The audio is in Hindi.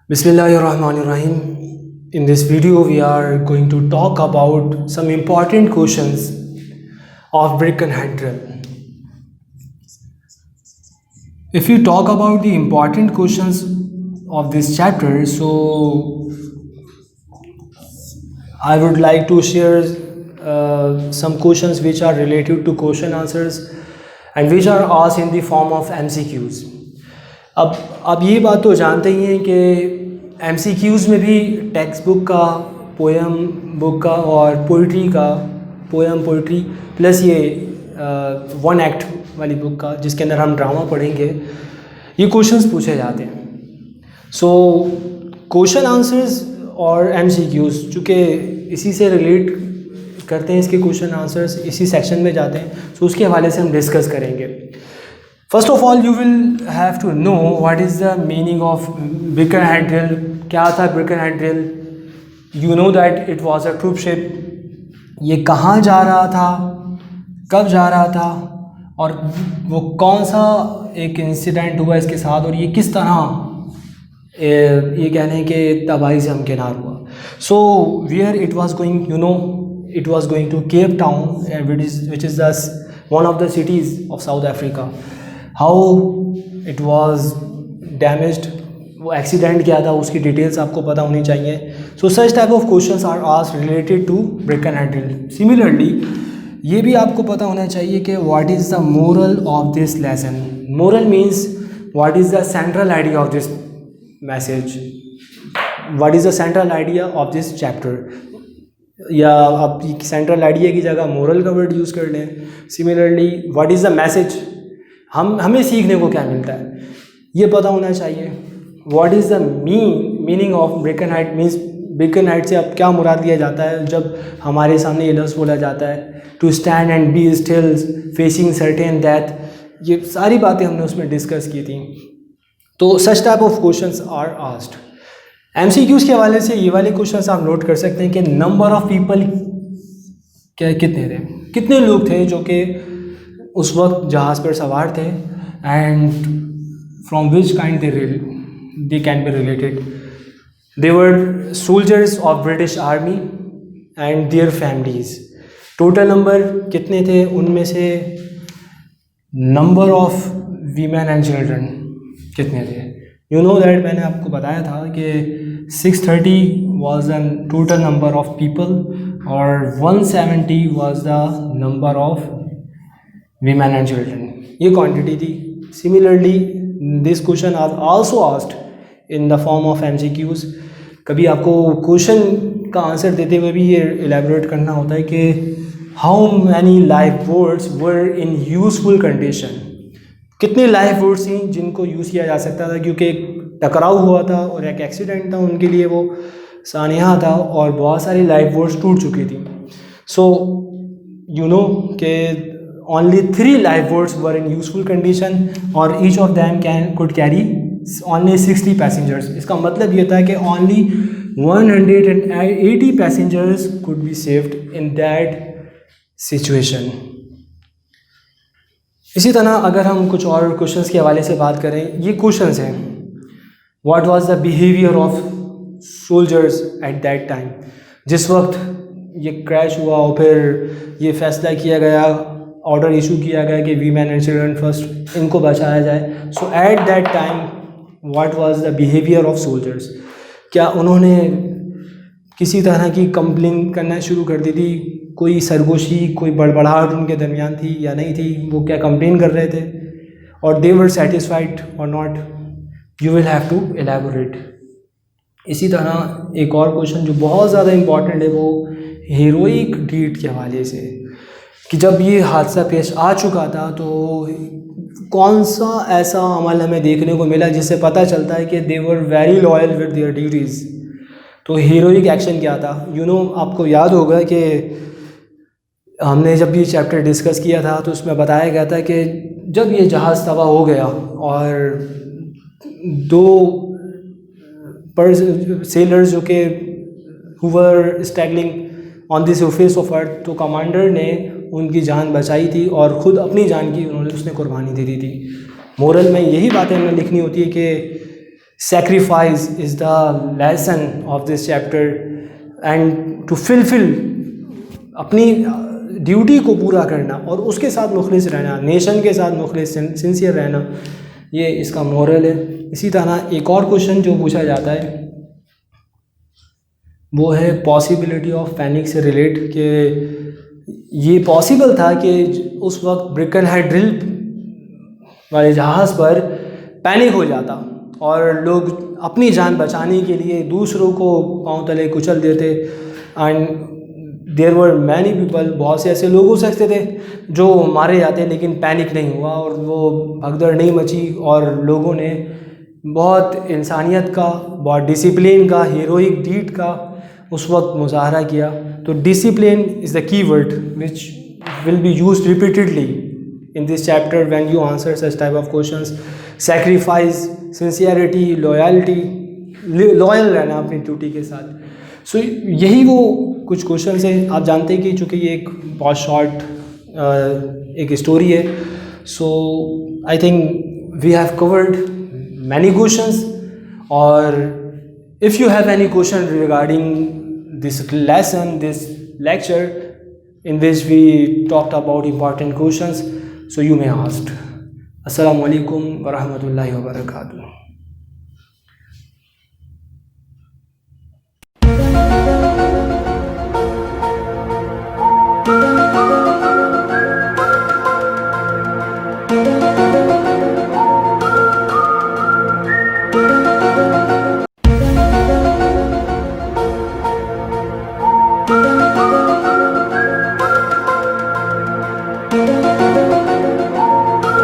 Bismillahirrahmanirrahim. In this video, we are going to talk about some important questions of brick and hand drill. If you talk about the important questions of this chapter, so I would like to share some questions which are related to question answers and which are asked in the form of MCQs. अब ये बात तो जानते ही हैं कि MCQs में भी टेक्स्ट बुक का, पोएम बुक का और पोइट्री का, पोएम पोइट्री प्लस ये वन एक्ट वाली बुक का जिसके अंदर हम ड्रामा पढ़ेंगे, ये क्वेश्चंस पूछे जाते हैं. सो क्वेश्चन आंसर्स और MCQs चूँकि इसी से रिलेट करते हैं, इसके क्वेश्चन आंसर्स इसी सेक्शन में जाते हैं, सो उसके हवाले से हम डिस्कस करेंगे. First of all you will have to know what is the meaning of brick and hand drill. क्या था brick and hand drill? You know that it was a troopship. ये कहाँ जा रहा था, कब जा रहा था और वो कौन सा एक इंसिडेंट हुआ इसके साथ और ये किस तरह ये कह लें कि तबाही से हमकिनार हुआ. So where it was going, you know, it was going to Cape Town which is the one of the cities of South Africa. How it was damaged, वो एक्सीडेंट क्या था, उसकी डिटेल्स आपको पता होनी चाहिए. So such type of questions are asked related to brick and hand drill. Similarly ये भी आपको पता होना चाहिए कि what is the moral of this lesson. Moral means what is the central idea of this message, what is the central idea of this chapter. या आप सेंट्रल आइडिया की जगह मोरल का वर्ड यूज़ कर लें. Similarly what is the message, हमें सीखने को क्या मिलता है, ये पता होना चाहिए. What is the meaning of brick and height means brick and height से अब क्या मुराद लिया जाता है जब हमारे सामने ये लफ्ज़ बोला जाता है to stand and be still facing certain death. ये सारी बातें हमने उसमें डिस्कस की थी. तो such type of questions are asked. MCQs के हवाले से ये वाले क्वेश्चंस आप नोट कर सकते हैं कि नंबर ऑफ़ पीपल क्या कितने थे, कितने लोग थे जो कि उस वक्त जहाज़ पर सवार थे and from which kind they can be related. They were soldiers of British army and there families. Total number कितने थे, उनमें से number of women and children कितने थे. यू नो दैट मैंने आपको बताया था कि 630 was the total number of people और 170 was the number of women and children. ये क्वांटिटी थी. Similarly this question are also asked in the form of MCQs. कभी आपको क्वेश्चन का आंसर देते हुए भी ये एलैबोरेट करना होता है कि how many life boats were in useful condition. कितने लाइफ बोट्स थी जिनको यूज़ किया जा सकता था, क्योंकि एक टकराव हुआ था और एक एक्सीडेंट था, उनके लिए वो सानिया था और बहुत सारी लाइफ बोट्स टूट चुकी थी. सो यू नो कि only 3 lifeboats were in useful condition और each of them could carry only 60 passengers. इसका मतलब ये था कि only 180 passengers could be saved in that situation. इसी तरह अगर हम कुछ और क्वेश्चंस के हवाले से बात करें, ये क्वेश्चंस हैं what was the behavior of soldiers at that time. जिस वक्त ये क्रैश हुआ और फिर ये फैसला किया गया, ऑर्डर इशू किया गया कि वीमेन एंड चिल्ड्रन फर्स्ट, इनको बचाया जाए. So at that time what was the behaviour of soldiers. क्या उन्होंने किसी तरह की कंप्लेन करना शुरू कर दी थी, कोई सरगोशी, कोई बड़बड़ाहट उनके दरमियान थी या नहीं थी, वो क्या कंप्लेन कर रहे थे, और दे वर सेटिस्फाइड और not. You will have to elaborate. इसी तरह एक और क्वेश्चन जो बहुत ज़्यादा इम्पॉर्टेंट है वो हीरोइक डीड के हवाले से, कि जब ये हादसा पेश आ चुका था तो कौन सा ऐसा अमल हमें देखने को मिला जिससे पता चलता है कि they were very loyal with their duties. तो हीरोइक एक्शन क्या था. यू नो आपको याद होगा कि हमने जब ये चैप्टर डिस्कस किया था तो उसमें बताया गया था कि जब ये जहाज़ तबाह हो गया और 2 सेलर्स जो कि who were struggling on the surface of earth, तो कमांडर ने उनकी जान बचाई थी और ख़ुद अपनी जान की उसने कुर्बानी दे दी थी. मोरल में यही बातें हमें लिखनी होती है कि sacrifice is the lesson of this chapter, and to fulfill अपनी ड्यूटी को पूरा करना और उसके साथ मुखलिस रहना, नेशन के साथ मुखलिस सिंसियर रहना, ये इसका मोरल है। इसी तरह एक और क्वेश्चन जो पूछा जाता है वो है पॉसिबिलिटी ऑफ पैनिक से रिलेट, कि ये पॉसिबल था कि उस वक्त ब्रिकनहेड ड्रिल वाले जहाज़ पर पैनिक हो जाता और लोग अपनी जान बचाने के लिए दूसरों को पांव तले कुचल देते, and there were many people, बहुत से ऐसे लोग हो सकते थे जो मारे जाते, लेकिन पैनिक नहीं हुआ और वो भगदड़ नहीं मची और लोगों ने बहुत इंसानियत का, बहुत डिसिप्लिन का, हीरोइक डीड का उस वक्त मुजाहरा किया। तो discipline is the key word which will be used repeatedly in this chapter when you answer such type of questions. Sacrifice, sincerity, loyalty, loyal रहना अपनी ड्यूटी के साथ। सो यही वो कुछ क्वेश्चंस हैं। आप जानते हैं कि चूँकि ये एक बहुत शॉर्ट एक स्टोरी है, so I think we have covered many questions, और if you have any question regarding this lesson, this lecture in which we talked about important questions, so you may ask. Assalamu alaikum wa rahmatullahi wa barakatuh.